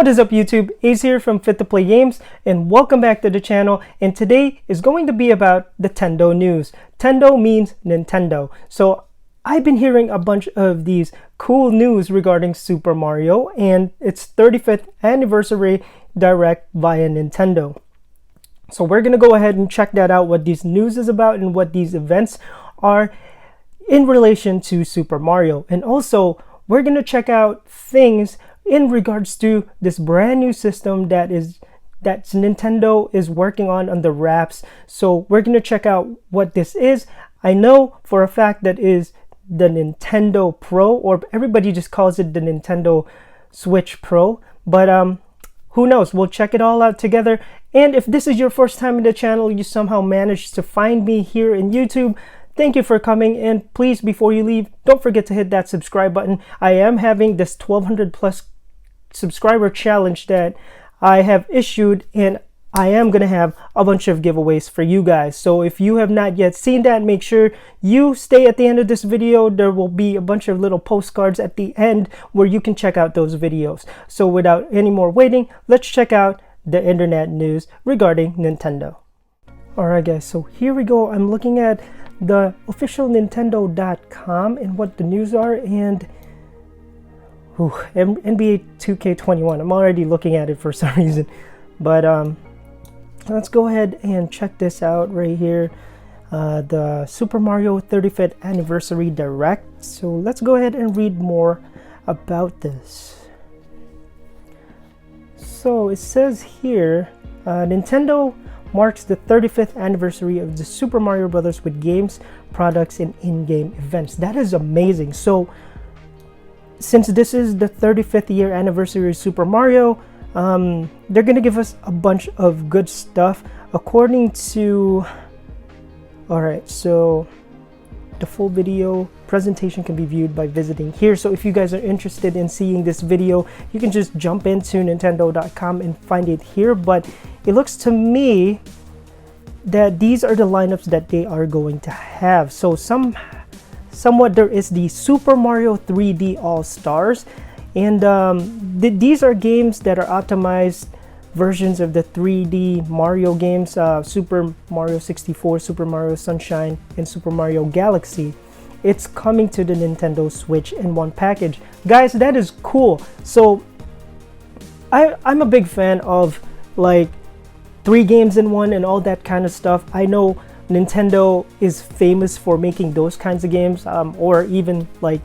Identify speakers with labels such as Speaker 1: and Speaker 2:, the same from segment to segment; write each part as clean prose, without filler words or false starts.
Speaker 1: What is up YouTube? Ace here from Fit to Play Games and welcome back to the channel, and today is going to be about the Tendo news. Tendo means Nintendo. So I've been hearing a bunch of these cool news regarding Super Mario and its 35th anniversary direct via Nintendo. So we're going to go ahead and check that out, what this news is about and what these events are in relation to Super Mario. And also we're going to check out things in regards to this brand new system that Nintendo is working on the wraps. So we're going to check out what this is. I know for a fact that is the Nintendo Pro, or everybody just calls it the Nintendo Switch Pro, but who knows? We'll check it all out together. And if this is your first time in the channel, you somehow managed to find me here in YouTube, thank you for coming, and please, before you leave, don't forget to hit that subscribe button. I am having this 1200 plus subscriber challenge that I have issued, and I am going to have a bunch of giveaways for you guys. So if you have not yet seen that, make sure you stay at the end of this video. There will be a bunch of little postcards at the end where you can check out those videos. So without any more waiting, let's check out the internet news regarding Nintendo. Alright guys, so here we go. I'm looking at the official Nintendo.com and what the news are, and NBA 2K21. I'm already looking at it for some reason, but let's go ahead and check this out right here. The Super Mario 35th Anniversary Direct. So let's go ahead and read more about this. So it says here, Nintendo marks the 35th anniversary of the Super Mario Bros. With games, products, and in-game events. That is amazing. So since this is the 35th year anniversary of Super Mario, they're gonna give us a bunch of good stuff according to... Alright, so the full video presentation can be viewed by visiting here. So if you guys are interested in seeing this video, you can just jump into Nintendo.com and find it here. But it looks to me that these are the lineups that they are going to have. So somewhat there is the Super Mario 3D All-Stars, and these are games that are optimized versions of the 3D Mario games, Super Mario 64, Super Mario Sunshine, and Super Mario Galaxy. It's coming to the Nintendo Switch in one package. Guys, that is cool. So I'm a big fan of like 3 games in one and all that kind of stuff. I know Nintendo is famous for making those kinds of games, or even like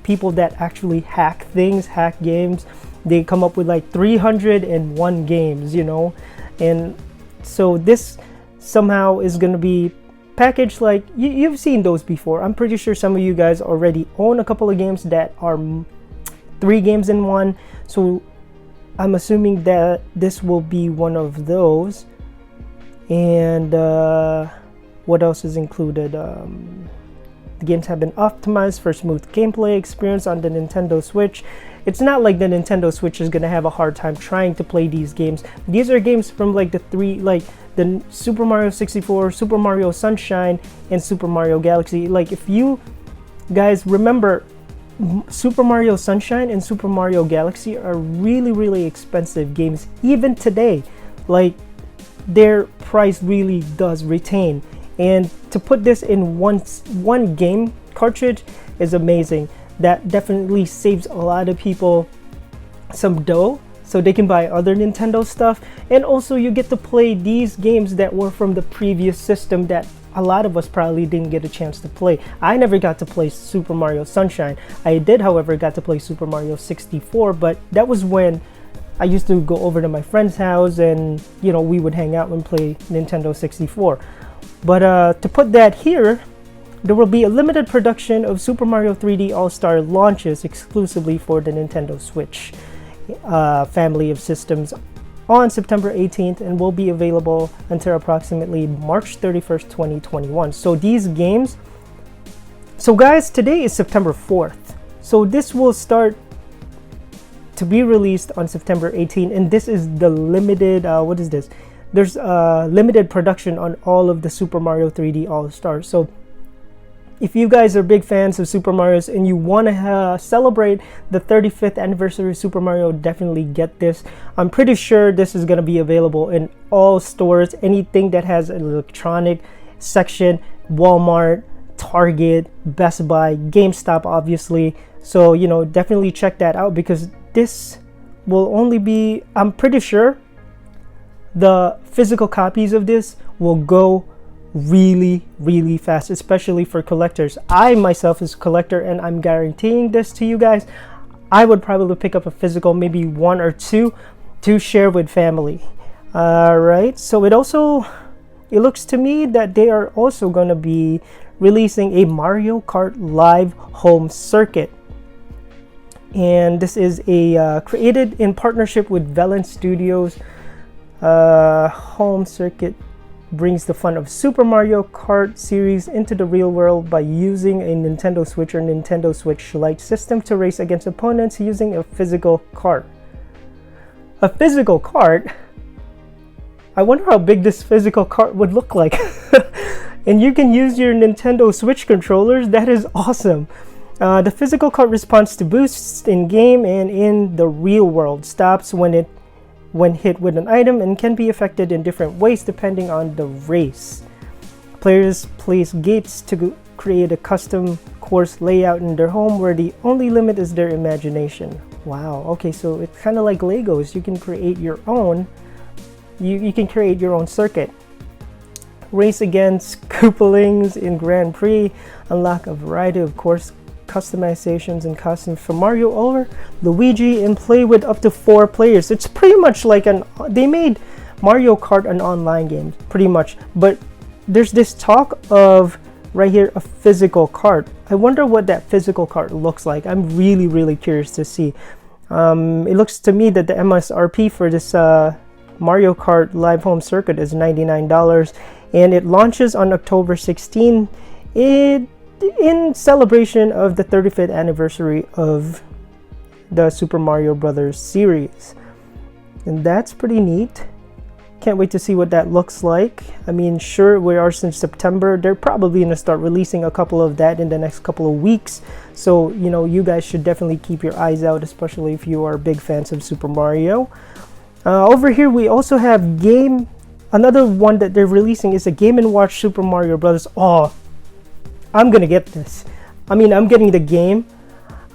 Speaker 1: people that actually hack things, hack games. They come up with like 301 games, you know, and so this somehow is going to be packaged like you've seen those before. I'm pretty sure some of you guys already own a couple of games that are 3 games in one, so I'm assuming that this will be one of those. And what else is included? The games have been optimized for smooth gameplay experience on the Nintendo Switch. It's not like the Nintendo Switch is gonna have a hard time trying to play these games. These are games from like the Super Mario 64, Super Mario Sunshine, and Super Mario Galaxy. Like if you guys remember, Super Mario Sunshine and Super Mario Galaxy are really expensive games even today. Like their price really does retain, and to put this in one game cartridge is amazing. That definitely saves a lot of people some dough so they can buy other Nintendo stuff, and also you get to play these games that were from the previous system that a lot of us probably didn't get a chance to play. I never got to play Super Mario Sunshine. I did, however, got to play Super Mario 64, but that was when I used to go over to my friend's house and, you know, we would hang out and play Nintendo 64. But to put that here, there will be a limited production of Super Mario 3D All-Star launches exclusively for the Nintendo Switch family of systems on September 18th and will be available until approximately March 31st, 2021. So these games, so guys, today is September 4th. So this will start to be released on September 18th, and this is the limited, what is this? There's limited production on all of the Super Mario 3D All-Stars. So if you guys are big fans of Super Mario's and you want to celebrate the 35th anniversary of Super Mario, definitely get this. I'm pretty sure this is going to be available in all stores, anything that has an electronic section, Walmart, Target, Best Buy, GameStop, obviously. So, you know, definitely check that out, because this will only be, I'm pretty sure the physical copies of this will go really fast, especially for collectors. I myself is a collector, and I'm guaranteeing this to you guys. I would probably pick up a physical, maybe one or two, to share with family. All right, so it looks to me that they are also going to be releasing a Mario Kart Live Home Circuit, and this is a created in partnership with Velan Studios. Home Circuit brings the fun of Super Mario Kart series into the real world by using a Nintendo Switch or Nintendo Switch Lite system to race against opponents using a physical cart. A physical cart? I wonder how big this physical cart would look like. And you can use your Nintendo Switch controllers. That is awesome. The physical cart responds to boosts in game and in the real world, stops when hit with an item, and can be affected in different ways depending on the race. Players place gates to create a custom course layout in their home where the only limit is their imagination. Wow, okay, so it's kind of like Legos. You can create your own. You can create your own circuit. Race against Koopalings in Grand Prix. Unlock a variety of course customizations and costumes for Mario or Luigi, and play with up to 4 players. It's pretty much like they made Mario Kart an online game, pretty much. But there's this talk of, right here, a physical cart. I wonder what that physical cart looks like. I'm really curious to see. It looks to me that the MSRP for this Mario Kart Live Home Circuit is $99, and it launches on October 16. In celebration of the 35th anniversary of the Super Mario Brothers series. And that's pretty neat. Can't wait to see what that looks like. I mean, sure, we are since September. They're probably going to start releasing a couple of that in the next couple of weeks. So, you know, you guys should definitely keep your eyes out, especially if you are big fans of Super Mario. Over here, we also have another one that they're releasing is a Game & Watch Super Mario Brothers. Oh, I'm gonna get this. I mean, I'm getting the game.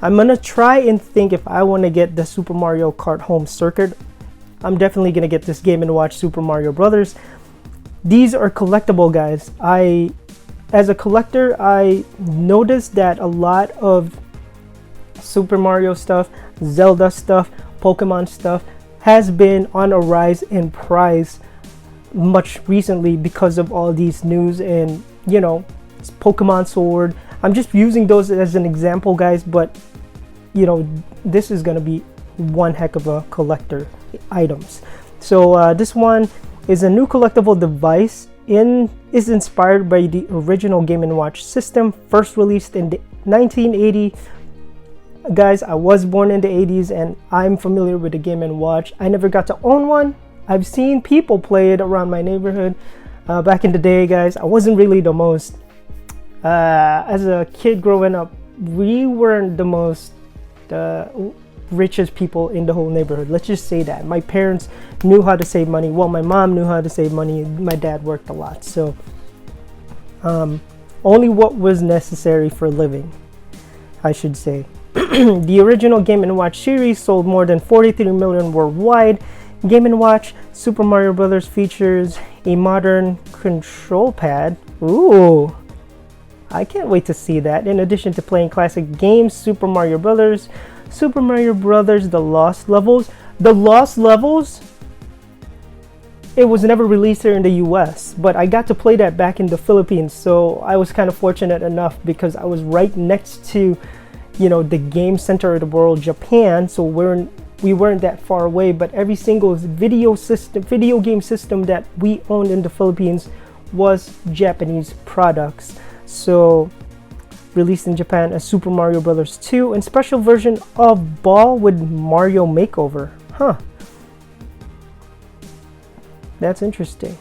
Speaker 1: I'm gonna try and think if I want to get the Super Mario Kart Home Circuit. I'm definitely gonna get this Game & Watch Super Mario Brothers. These are collectible, guys. As a collector, I noticed that a lot of Super Mario stuff, Zelda stuff, Pokemon stuff has been on a rise in price much recently because of all these news and, you know, Pokemon Sword. I'm just using those as an example, guys, but you know, this is gonna be one heck of a collector items. So this one is a new collectible device is inspired by the original Game & Watch system, first released in 1980. Guys, I was born in the 80s and I'm familiar with the Game & Watch. I never got to own one. I've seen people play it around my neighborhood. Back in the day, guys, I wasn't really the most as a kid growing up, we weren't the most richest people in the whole neighborhood. Let's just say that. My parents knew how to save money. Well, my mom knew how to save money. My dad worked a lot. So only what was necessary for living, I should say. The original Game & Watch series sold more than 43 million worldwide. Game & Watch Super Mario Brothers features a modern control pad. Ooh, I can't wait to see that. In addition to playing classic games, Super Mario Brothers, The Lost Levels. The Lost Levels, it was never released here in the US, but I got to play that back in the Philippines, so I was kind of fortunate enough because I was right next to, you know, the game center of the world, Japan, so we weren't that far away, but every single video game system that we owned in the Philippines was Japanese products. So, released in Japan as Super Mario Bros. 2 and special version of Ball with Mario Makeover. Huh. That's interesting.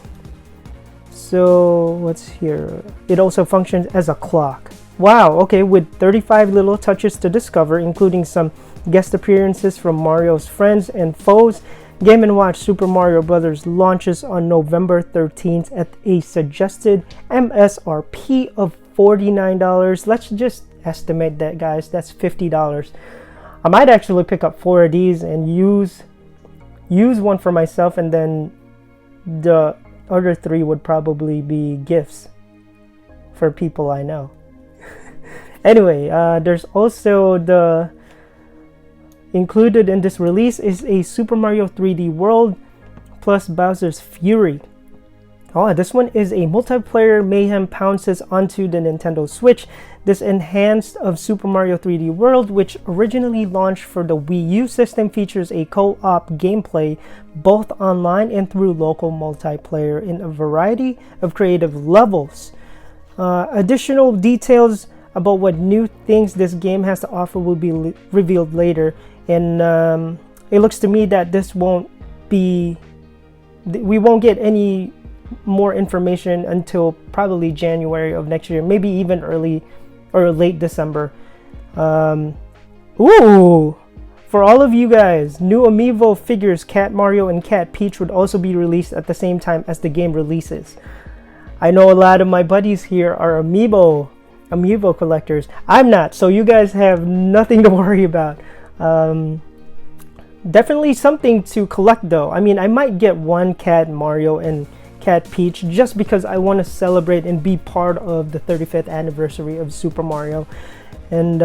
Speaker 1: So, what's here? It also functions as a clock. Wow, okay, with 35 little touches to discover, including some guest appearances from Mario's friends and foes. Game & Watch Super Mario Bros. Launches on November 13th at a suggested MSRP of $49. Let's just estimate that, guys. That's $50. I might actually pick up 4 of these and use one for myself, and then the other 3 would probably be gifts for people I know. Anyway, there's also the included in this release is a Super Mario 3D World plus Bowser's Fury. Oh, this one is a multiplayer mayhem pounces onto the Nintendo Switch. This enhanced of Super Mario 3D World, which originally launched for the Wii U system, features a co-op gameplay both online and through local multiplayer in a variety of creative levels. Additional details about what new things this game has to offer will be revealed later, and it looks to me that we won't get any more information until probably January of next year, maybe even early or late December. Ooh, for all of you guys, new amiibo figures Cat Mario and Cat Peach would also be released at the same time as the game releases. I know a lot of my buddies here are amiibo collectors. I'm not, so you guys have nothing to worry about. Definitely something to collect though. I mean, I might get one Cat Mario and Cat Peach just because I want to celebrate and be part of the 35th anniversary of Super Mario. And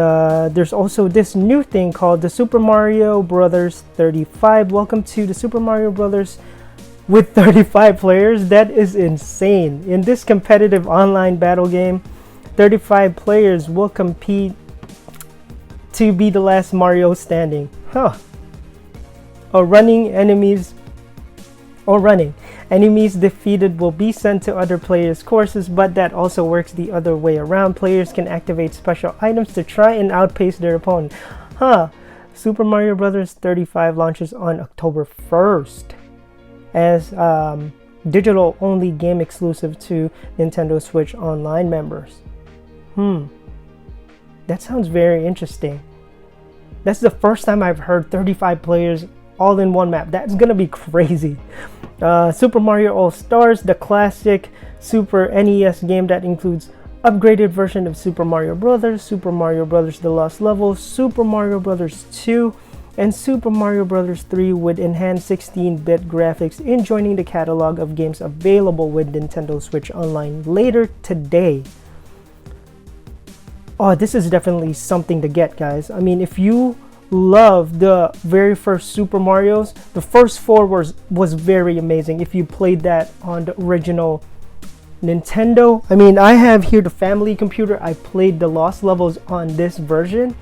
Speaker 1: there's also this new thing called the Super Mario Bros. 35. Welcome to the Super Mario Bros. With 35 players. That is insane. In this competitive online battle game, 35 players will compete to be the last Mario standing. Enemies defeated will be sent to other players' courses, but that also works the other way around. Players can activate special items to try and outpace their opponent. Super Mario Bros. 35 launches on October 1st as digital-only game exclusive to Nintendo Switch Online members. That sounds very interesting. That's the first time I've heard 35 players all in one map. That's gonna be crazy. Super Mario All-Stars, the classic Super NES game that includes upgraded version of Super Mario Bros., Super Mario Bros. The Lost Levels, Super Mario Bros. 2, and Super Mario Bros. 3 with enhanced 16-bit graphics in joining the catalog of games available with Nintendo Switch Online later today. Oh, this is definitely something to get, guys. I mean, if you love the very first Super Marios, the first 4 was very amazing. If you played that on the original Nintendo, I mean, I have here the family computer. I played the Lost Levels on this version,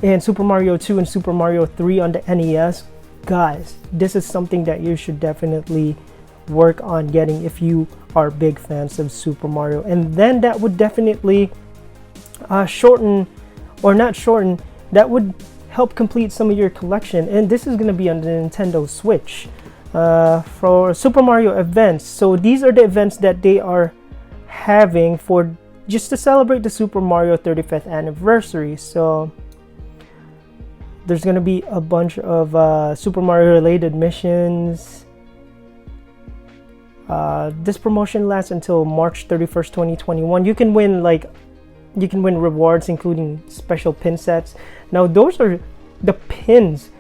Speaker 1: and Super Mario 2 and Super Mario 3 on the NES. Guys, this is something that you should definitely work on getting if you are big fans of Super Mario. And then that would definitely that would help complete some of your collection. And this is going to be on the Nintendo Switch for Super Mario events. So these are the events that they are having for just to celebrate the Super Mario 35th anniversary. So there's going to be a bunch of Super Mario related missions. This promotion lasts until March 31st, 2021. You can win rewards, including special pin sets. Now, those are the pins.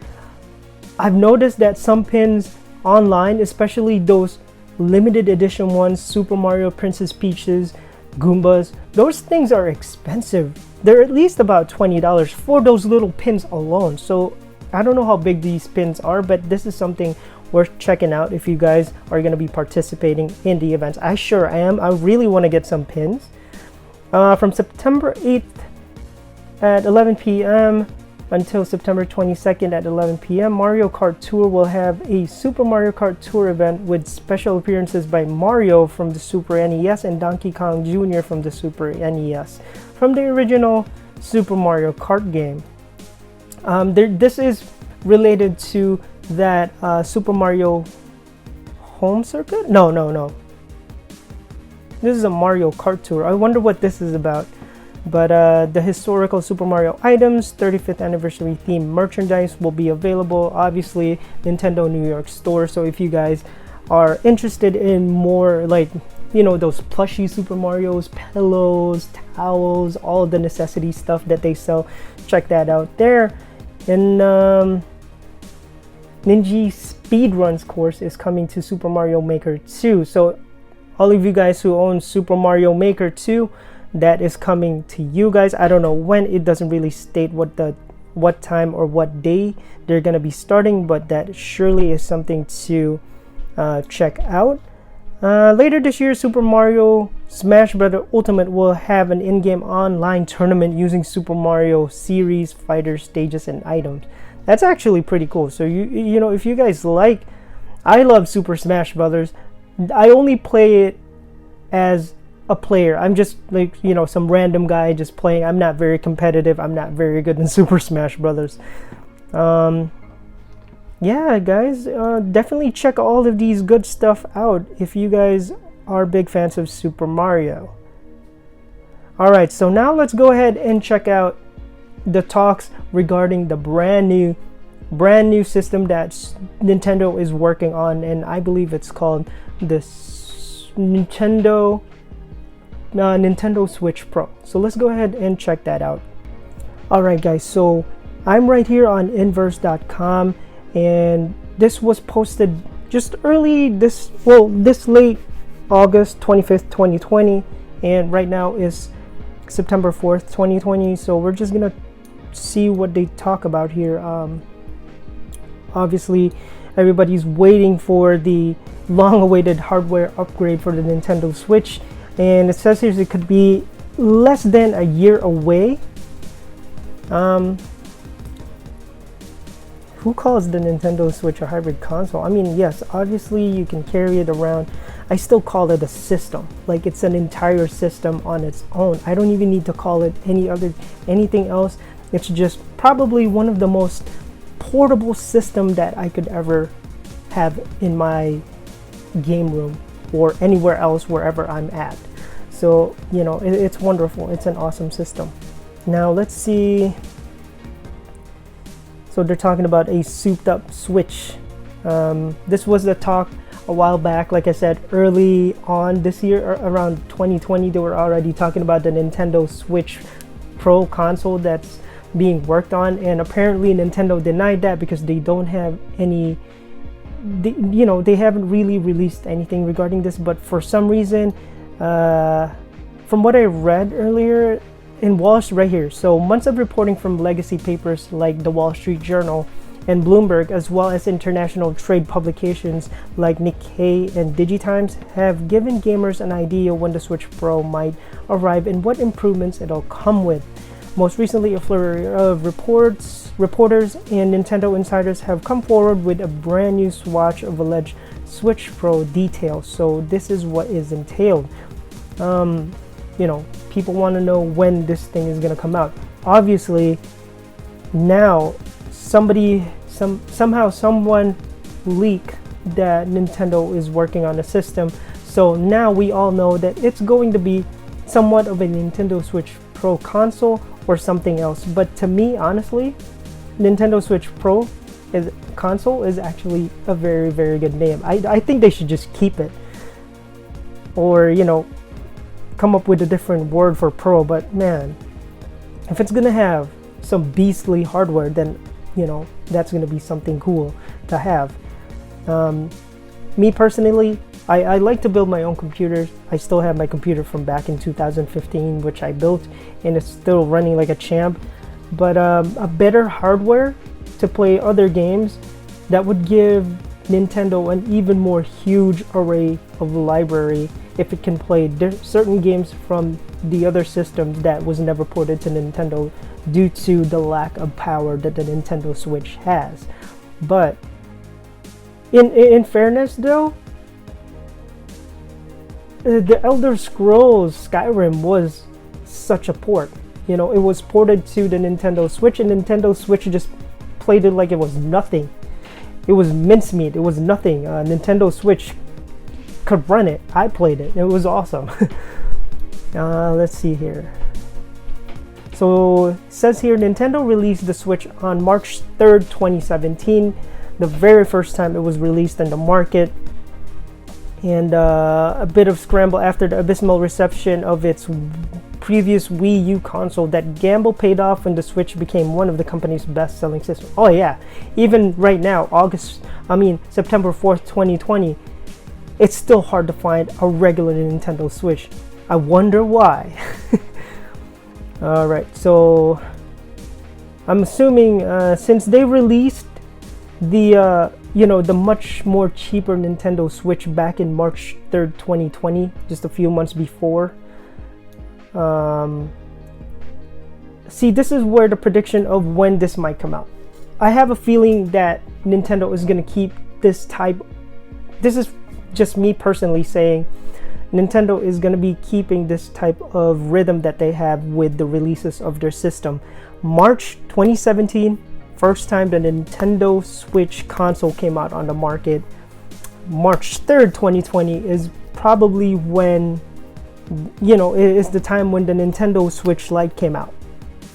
Speaker 1: I've noticed that some pins online, especially those limited edition ones, Super Mario, Princess Peach's, Goombas, those things are expensive. They're at least about $20 for those little pins alone. So I don't know how big these pins are, but this is something worth checking out if you guys are going to be participating in the events. I sure am. I really want to get some pins. From September 8th at 11 p.m. until September 22nd at 11 p.m., Mario Kart Tour will have a Super Mario Kart Tour event with special appearances by Mario from the Super NES and Donkey Kong Jr. from the Super NES from the original Super Mario Kart game. This is related to that Super Mario Home Circuit? No. This is a Mario Kart tour. I wonder what this is about. But the historical Super Mario items, 35th anniversary themed merchandise will be available. Obviously, Nintendo New York store. So if you guys are interested in more, like, you know, those plushy Super Marios, pillows, towels, all the necessity stuff that they sell, check that out there. And Ninja Speedruns course is coming to Super Mario Maker 2. So all of you guys who own Super Mario Maker 2, that is coming to you guys. I don't know when. It doesn't really state what time or what day they're gonna be starting, but that surely is something to check out. Later this year, Super Mario Smash Bros. Ultimate will have an in-game online tournament using Super Mario series fighter stages and items. That's actually pretty cool. So you know, if you guys like, I love Super Smash Brothers. I only play it as a player. I'm just like, you know, some random guy just playing. I'm not very competitive. I'm not very good in Super Smash Brothers. Yeah, guys, definitely check all of these good stuff out if you guys are big fans of Super Mario. Alright, so now let's go ahead and check out the talks regarding the brand new system that Nintendo is working on, and I believe it's called the Nintendo Switch Pro. So let's go ahead and check that out. Alright guys, so I'm right here on inverse.com, and this was posted just early this late August 25th 2020, and right now is September 4th 2020. So we're just gonna see what they talk about here. Obviously everybody's waiting for the long-awaited hardware upgrade for the Nintendo Switch, and it says here it could be less than a year away. Who calls the Nintendo Switch a hybrid console? I mean, yes, obviously you can carry it around. I still call it a system. Like, it's an entire system on its own. I don't even need to call it anything else. It's just probably one of the most portable system that I could ever have in my game room or anywhere else wherever I'm at. So, you know, it's wonderful. It's an awesome system. Now let's see. So they're talking about a souped up Switch. This was the talk a while back. Like I said, early on this year, around 2020, they were already talking about the Nintendo Switch Pro console that's being worked on, and apparently Nintendo denied that because they don't have any, they haven't really released anything regarding this. But for some reason, from what I read earlier in right here, so months of reporting from legacy papers like the Wall Street Journal and Bloomberg, as well as international trade publications like Nikkei and DigiTimes, have given gamers an idea when the Switch Pro might arrive and what improvements it'll come with. Most recently, a flurry of reporters and Nintendo insiders have come forward with a brand new swatch of alleged Switch Pro details. So this is what is entailed. People want to know when this thing is going to come out. Obviously, now somehow someone leaked that Nintendo is working on a system. So now we all know that it's going to be somewhat of a Nintendo Switch Pro console or something else. But to me, honestly, Nintendo Switch Pro console is actually a very, very good name. I think they should just keep it, or come up with a different word for Pro. But man, if it's gonna have some beastly hardware, then that's gonna be something cool to have. Me personally, I like to build my own computers. I still have my computer from back in 2015, which I built, and it's still running like a champ. But a better hardware to play other games, that would give Nintendo an even more huge array of library if it can play certain games from the other systems that was never ported to Nintendo due to the lack of power that the Nintendo Switch has. But in fairness though, the Elder Scrolls Skyrim was such a port. It was ported to the Nintendo Switch, and Nintendo Switch just played it like it was nothing. It was mincemeat. It was nothing. Nintendo Switch could run it. I played it. It was awesome. Let's see here. So it says here, Nintendo released the Switch on March 3rd, 2017, the very first time it was released in the market. And a bit of scramble after the abysmal reception of its previous Wii U console. That gamble paid off when the Switch became one of the company's best-selling systems. Oh yeah, even right now, September 4th, 2020, it's still hard to find a regular Nintendo Switch. I wonder why. All right, so I'm assuming since they released the the much more cheaper Nintendo Switch back in March 3rd, 2020, just a few months before. See, this is where the prediction of when this might come out. I have a feeling that Nintendo is going to keep this type. This is just me personally saying Nintendo is going to be keeping this type of rhythm that they have with the releases of their system. March 2017, first time the Nintendo Switch console came out on the market. March 3rd, 2020 is probably when, is the time when the Nintendo Switch Lite came out.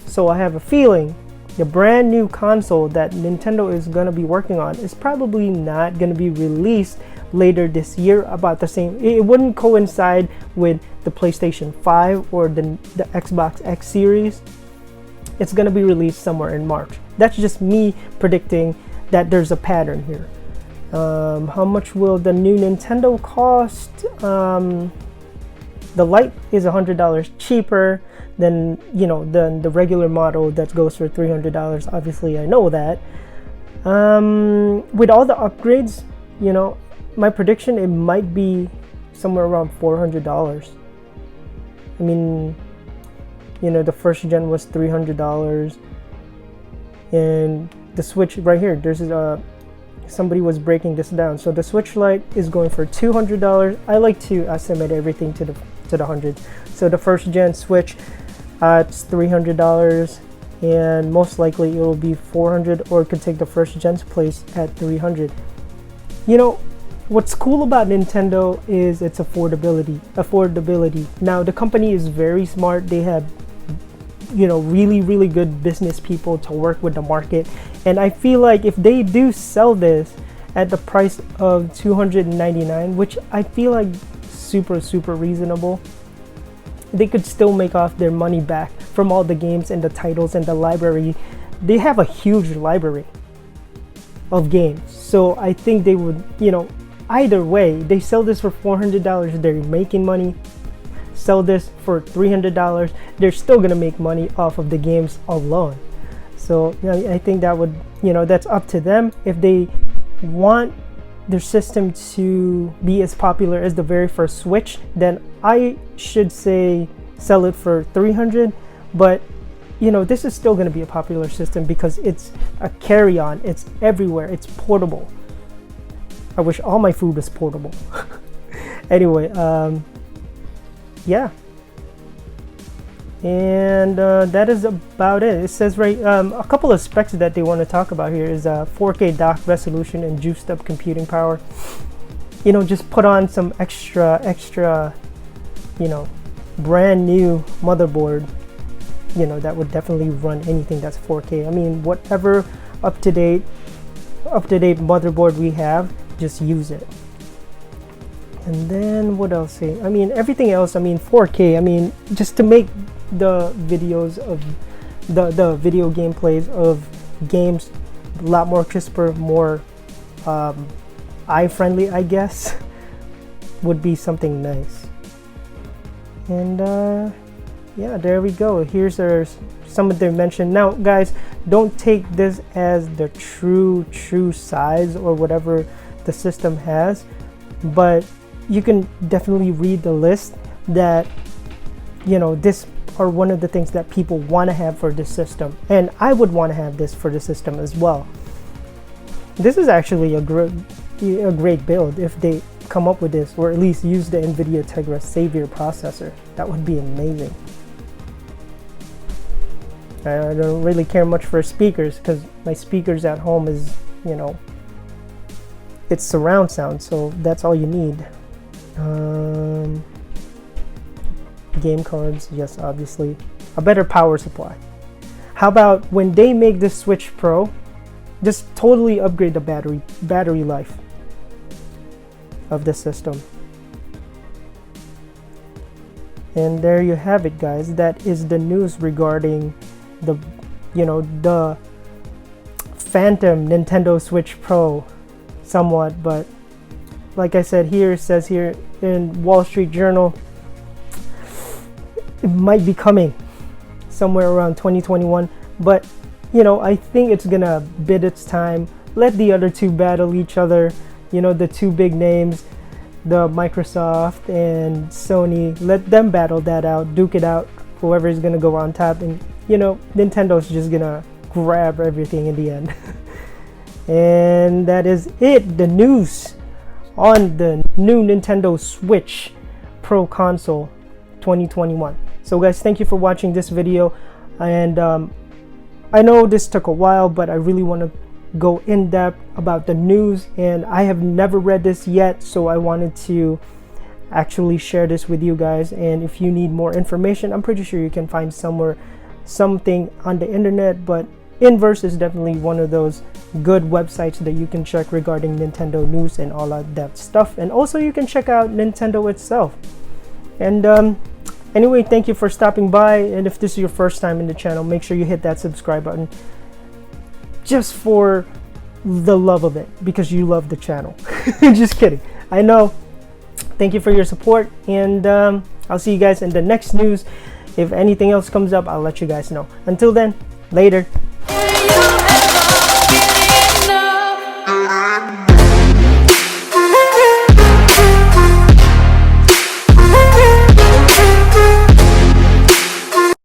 Speaker 1: So I have a feeling the brand new console that Nintendo is going to be working on is probably not going to be released later this year, about the same. It wouldn't coincide with the PlayStation 5 or the Xbox X series. It's going to be released somewhere in March. That's just me predicting that there's a pattern here. How much will the new Nintendo cost? The Lite is $100 cheaper than the regular model that goes for $300. Obviously, I know that. With all the upgrades, my prediction, it might be somewhere around $400. I mean, the first gen was $300, and the Switch right here, there's somebody was breaking this down. So the Switch Lite is going for $200. I like to estimate everything to the hundreds. So the first gen Switch, it's $300, and most likely it will be $400, or it could take the first gen's place at $300. What's cool about Nintendo is its affordability. Now, the company is very smart. They have, really, really good business people to work with the market. And I feel like if they do sell this at the price of $299, which I feel like super, super reasonable, they could still make off their money back from all the games and the titles and the library. They have a huge library of games. So I think they would, either way, they sell this for $400, they're making money. Sell this for $300, they're still gonna make money off of the games alone. So I think that would, that's up to them. If they want their system to be as popular as the very first Switch, then I should say sell it for $300. But this is still gonna be a popular system because it's a carry-on, it's everywhere, it's portable. I wish all my food was portable. Anyway, yeah. And that is about it. It says a couple of specs that they want to talk about here is 4K dock resolution and juiced up computing power. Just put on some extra, brand new motherboard, that would definitely run anything that's 4K. I mean, whatever up to date motherboard we have, just use it. And then what else? I mean, everything else, 4K, just to make the videos of the video gameplays of games a lot more crisper, more eye friendly, I guess, would be something nice. And yeah, there we go. Here's some of their mention. Now guys, don't take this as the true size or whatever the system has, but you can definitely read the list that this are one of the things that people want to have for this system, and I would want to have this for the system as well. This is actually a great build if they come up with this, or at least use the NVIDIA Tegra Xavier processor. That would be amazing. I don't really care much for speakers because my speakers at home is, it's surround sound, so that's all you need. Game cards, yes, obviously. A better power supply. How about when they make the Switch Pro, just totally upgrade the battery life of the system. And there you have it, guys. That is the news regarding the the phantom Nintendo Switch Pro somewhat, but like I said, here it says here in Wall Street Journal, it might be coming somewhere around 2021, but I think it's gonna bid its time, let the other two battle each other, the two big names, the Microsoft and Sony, let them battle that out, duke it out, whoever is gonna go on top, and Nintendo's just gonna grab everything in the end. And that is it, the news on the new Nintendo Switch Pro console 2021. So guys, thank you for watching this video, and I know this took a while, but I really want to go in depth about the news, and I have never read this yet, so I wanted to actually share this with you guys. And if you need more information, I'm pretty sure you can find something on the internet, but Inverse is definitely one of those good websites that you can check regarding Nintendo news and all of that stuff. And also you can check out Nintendo itself. And anyway, thank you for stopping by, and if this is your first time in the channel, make sure you hit that subscribe button just for the love of it, because you love the channel. Just kidding, I know. Thank you for your support, and I'll see you guys in the next news. If anything else comes up, I'll let you guys know. Until then, later.